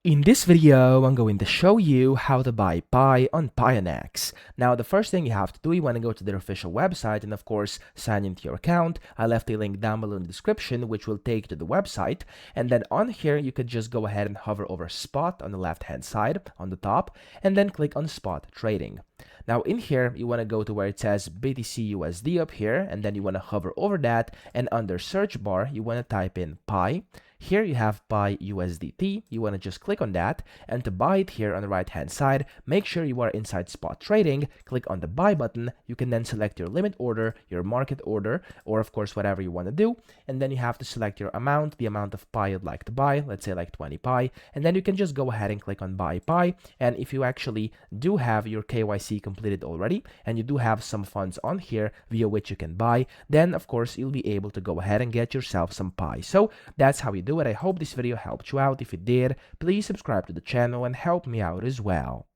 In this video, I'm going to show you how to buy Pi on Pionex. Now, the first thing you have to do, you want to go to their official website and of course, sign into your account. I left a link down below in the description, which will take you to the website. And then on here, you could just go ahead and hover over Spot on the left-hand side on the top, and then click on Spot Trading. Now in here, you want to go to where it says BTC USD up here, and then you want to hover over that, and under search bar, you want to type in Pi. Here you have Pi USDT. You want to just click on that, and to buy it here on the right hand side, make sure you are inside spot trading, click on the buy button. You can then select your limit order, your market order, or of course whatever you want to do, and then you have to select your amount, the amount of Pi you'd like to buy, let's say like 20 Pi, and then you can just go ahead and click on buy Pi. And if you actually do have your KYC completed already, and you do have some funds on here via which you can buy, then of course you'll be able to go ahead and get yourself some Pi. So that's how you do it. I hope this video helped you out. If it did, please subscribe to the channel and help me out as well.